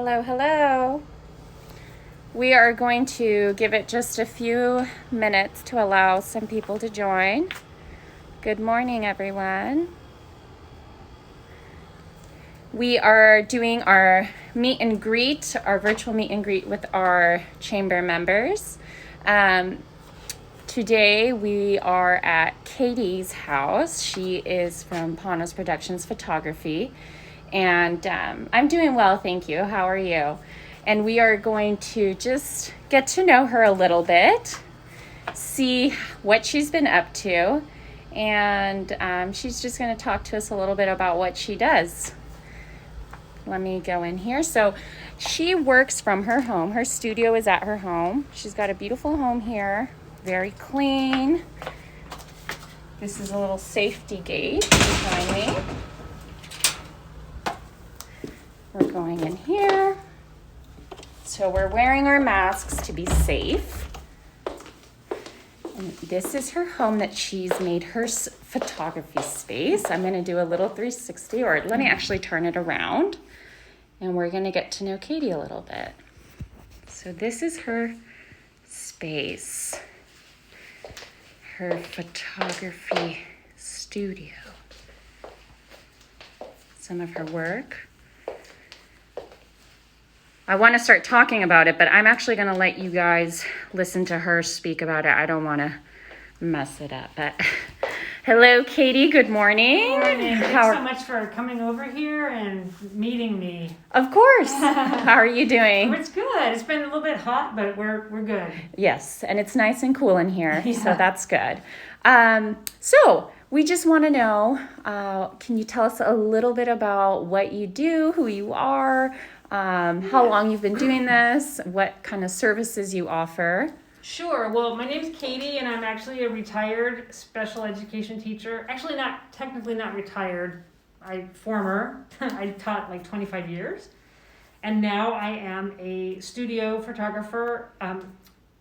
Hello, hello. We are going to give it just a few minutes to allow some people to join. Good morning, everyone. We are doing our meet and greet, our virtual meet and greet with our chamber members. Today we are at Katie's house. She is from Panos Productions Photography. And I'm doing well, thank you. How are you? And we are going to just get to know her a little bit, see what she's been up to, and she's just going to talk to us a little bit about what she does. Let me go in here. So she works from her home. Her studio is at her home. She's got a beautiful home here, very clean. This is a little safety gate behind me. We're going in here. So we're wearing our masks to be safe. And this is her home that she's made her photography space. I'm going to do a little 360, or let me actually turn it around. And we're going to get to know Katie a little bit. So this is her space, her photography studio. Some of her work. I want to start talking about it, but I'm actually going to let you guys listen to her speak about it. I don't want to mess it up. But hello, Katie. Good morning. Good morning. Thanks so much for coming over here and meeting me. Of course. How are you doing? It's good. It's been a little bit hot, but we're good. Yes, and it's nice and cool in here, so that's good. So we just want to know, can you tell us a little bit about what you do, who you are, how long you've been doing this, what kind of services you offer? Sure. Well, my name's Katie, and I'm actually a retired special education teacher. Actually, technically not retired. Former. I taught like 25 years. And now I am a studio photographer,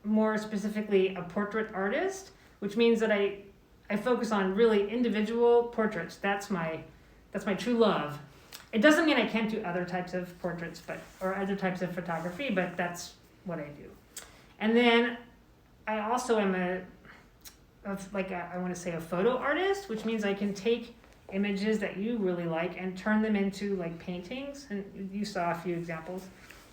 more specifically a portrait artist, which means that I focus on really individual portraits. That's my true love. It doesn't mean I can't do other types of portraits, or other types of photography, but that's what I do. And then I also am a photo artist, which means I can take images that you really like and turn them into like paintings. And you saw a few examples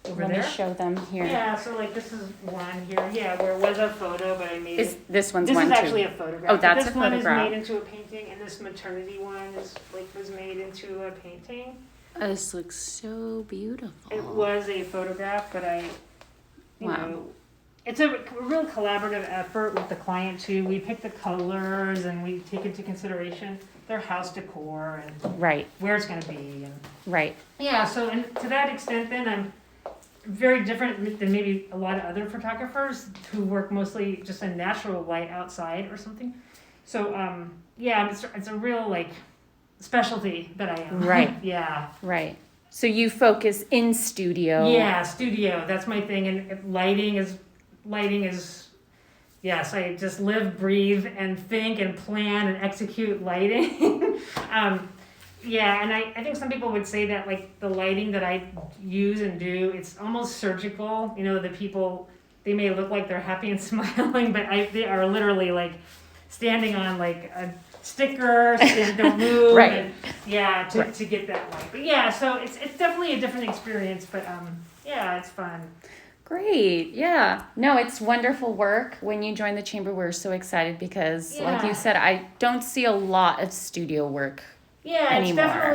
over there. Let me show them here. Yeah, so like this is one here. Yeah, where it was a photo, but I made it. This one's this one is too. actually a photograph. Oh, that's a photograph. This one is made into a painting, and this maternity one was made into a painting. Oh, this looks so beautiful. It was a photograph, but you know, it's a real collaborative effort with the client too. We pick the colors and we take into consideration their house decor and where it's going to be. And yeah, so and to that extent, then I'm very different than maybe a lot of other photographers who work mostly just in natural light outside or something. So yeah, it's a real like specialty that I am. Right. Yeah. Right. So you focus in studio. Yeah, studio. That's my thing. And lighting is, yes, I just live, breathe, and think and plan and execute lighting. Yeah, and I think some people would say that like the lighting that I use and do, it's almost surgical. You know, the people, they may look like they're happy and smiling, but they are literally like standing on like a sticker and don't move. Right. And, yeah, to get that light. But yeah, so it's definitely a different experience, but yeah, it's fun. Great. Yeah. No, it's wonderful work. When you joined the chamber, we're so excited because like you said, I don't see a lot of studio work. Yeah, anymore.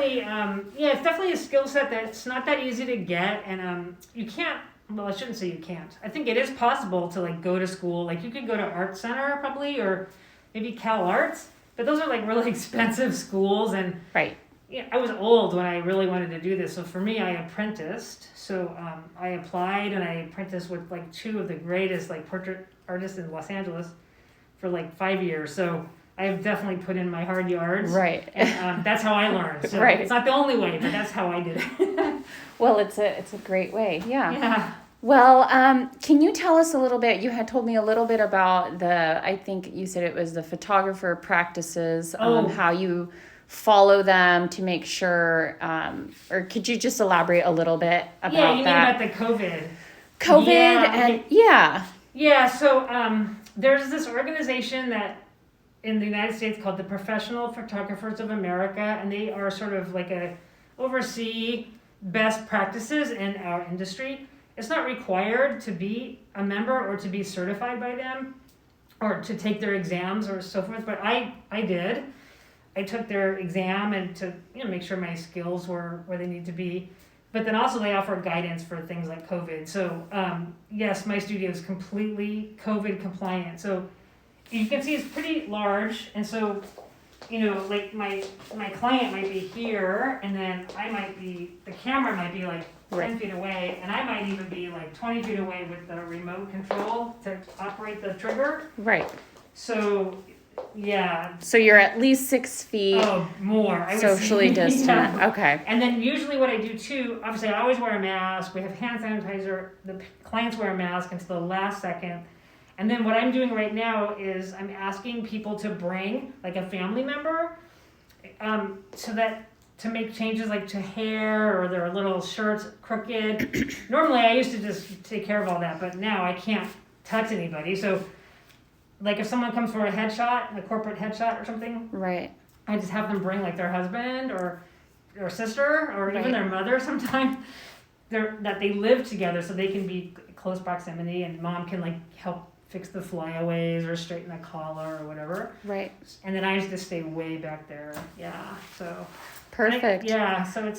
It's definitely a skill set that's not that easy to get, and you can't. Well, I shouldn't say you can't. I think it is possible to like go to school. Like you could go to Art Center probably, or maybe Cal Arts, but those are like really expensive schools. And yeah, I was old when I really wanted to do this, so for me, I apprenticed. So I applied and I apprenticed with like two of the greatest like portrait artists in Los Angeles for like 5 years. So I've definitely put in my hard yards. Right. And that's how I learned. So it's not the only way, but that's how I did it. Well, it's a great way. Yeah. Yeah. Well, can you tell us a little bit, you had told me a little bit about I think you said it was the photographer practices, how you follow them to make sure, or could you just elaborate a little bit about Yeah, you mean that? about the COVID. COVID Yeah, and yeah. Yeah, so there's this organization that in the United States called the Professional Photographers of America, and they are sort of like oversee best practices in our industry. It's not required to be a member or to be certified by them or to take their exams or so forth, but I did. I took their exam and to make sure my skills were where they need to be. But then also they offer guidance for things like COVID. So yes, my studio is completely COVID compliant. So you can see it's pretty large, and so like my client might be here, and then the camera might be like 10 feet away, and I might even be like 20 feet away with the remote control to operate the trigger. Right. So yeah. So you're at least 6 feet. Oh, more. I would socially say. distant. Yeah. Okay. And then usually what I do too, obviously I always wear a mask. We have hand sanitizer. The clients wear a mask until the last second. And then what I'm doing right now is I'm asking people to bring like a family member, so that to make changes like to hair or their little shirts crooked. Normally I used to just take care of all that, but now I can't touch anybody. So like if someone comes for a headshot, a corporate headshot or something, Right. I just have them bring like their husband or sister or even their mother sometimes. That they live together so they can be close proximity, and mom can like help fix the flyaways or straighten the collar or whatever. Right. And then I used to stay way back there. Yeah. So Perfect. So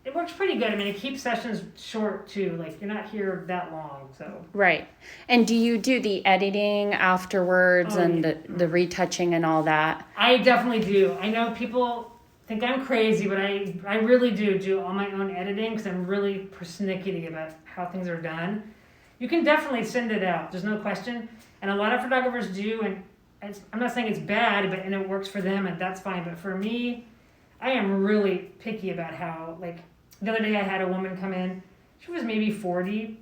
it works pretty good. I mean, it keeps sessions short too. Like you're not here that long. So Right. And do you do the editing afterwards and the retouching and all that? I definitely do. I know people think I'm crazy, but I really do all my own editing because I'm really persnickety about how things are done. You can definitely send it out. There's no question. And a lot of photographers do, and I'm not saying it's bad, and it works for them, and that's fine. But for me, I am really picky about how, like, the other day I had a woman come in. She was maybe 40.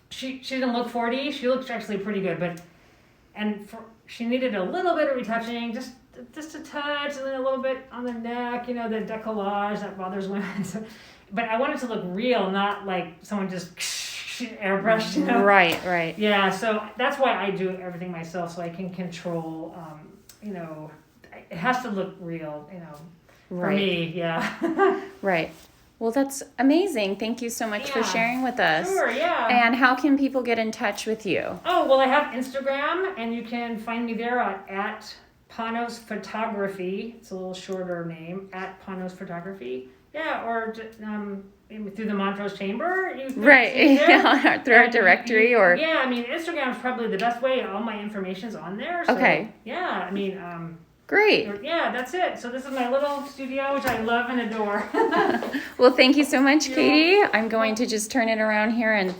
She didn't look 40. She looked actually pretty good, she needed a little bit of retouching, just a touch, and then a little bit on the neck, the decollage that bothers women. But I wanted to look real, not like someone just airbrushed, Right. Yeah, so that's why I do everything myself, so I can control, it has to look real, for me, yeah. Right. Well, that's amazing. Thank you so much for sharing with us. Sure, yeah. And how can people get in touch with you? Oh, well, I have Instagram, and you can find me there at Panos Photography. It's a little shorter name, at Panos Photography. Yeah, or through the Montrose Chamber. Right, through our directory or... Yeah, I mean, Instagram is probably the best way. All my information's on there. So, okay. Yeah, I mean... Great. Yeah, that's it. So this is my little studio, which I love and adore. Well, thank you so much, Katie. I'm going to just turn it around here and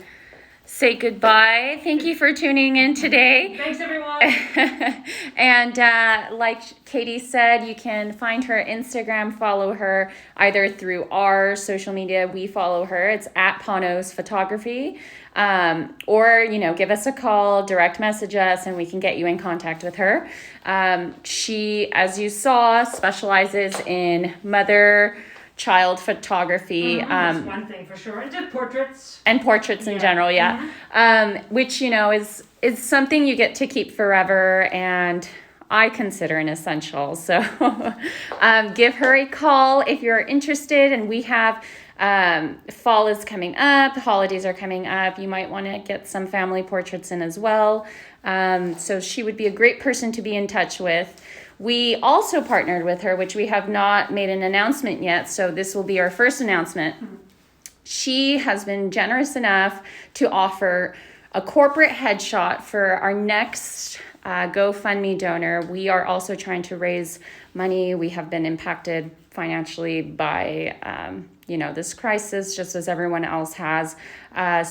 say goodbye. Thank you for tuning in today. Thanks, everyone. And like Katie said, you can find her Instagram, follow her either through our social media. We follow her. It's at Panos Photography. Or, give us a call, direct message us, and we can get you in contact with her. She, as you saw, specializes in mother-child photography. That's one thing for sure. And just portraits. And portraits in general, yeah. Which, is something you get to keep forever, and I consider an essential. So give her a call if you're interested, and we have... fall is coming up, the holidays are coming up. You might want to get some family portraits in as well. So she would be a great person to be in touch with. We also partnered with her, which we have not made an announcement yet. So this will be our first announcement. She has been generous enough to offer a corporate headshot for our next GoFundMe donor. We are also trying to raise money. We have been impacted financially by this crisis, just as everyone else has.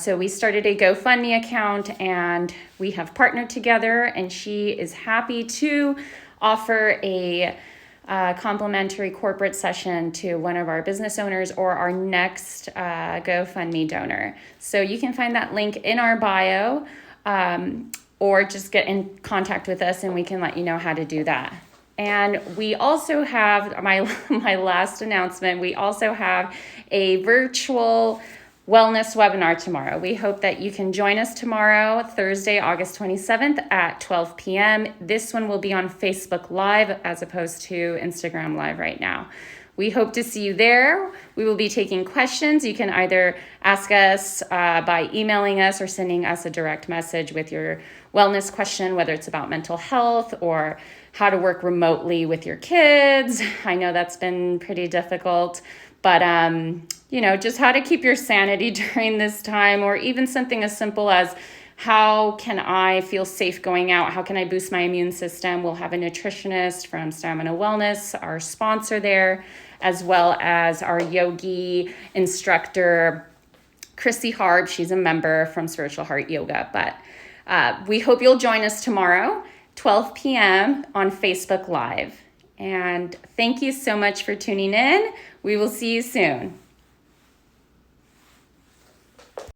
So we started a GoFundMe account, and we have partnered together, and she is happy to offer a complimentary corporate session to one of our business owners or our next GoFundMe donor. So you can find that link in our bio, or just get in contact with us and we can let you know how to do that. And we also have my last announcement. We also have a virtual wellness webinar tomorrow. We hope that you can join us tomorrow, Thursday, August 27th at 12 p.m. This one will be on Facebook Live as opposed to Instagram Live right now. We hope to see you there. We will be taking questions. You can either ask us by emailing us or sending us a direct message with your wellness question, whether it's about mental health or how to work remotely with your kids. I know that's been pretty difficult, but just how to keep your sanity during this time, or even something as simple as how can I feel safe going out? How can I boost my immune system? We'll have a nutritionist from Stamina Wellness, our sponsor there, as well as our yogi instructor, Chrissy Harb. She's a member from Spiritual Heart Yoga. But we hope you'll join us tomorrow, 12 p.m. on Facebook Live. And thank you so much for tuning in. We will see you soon.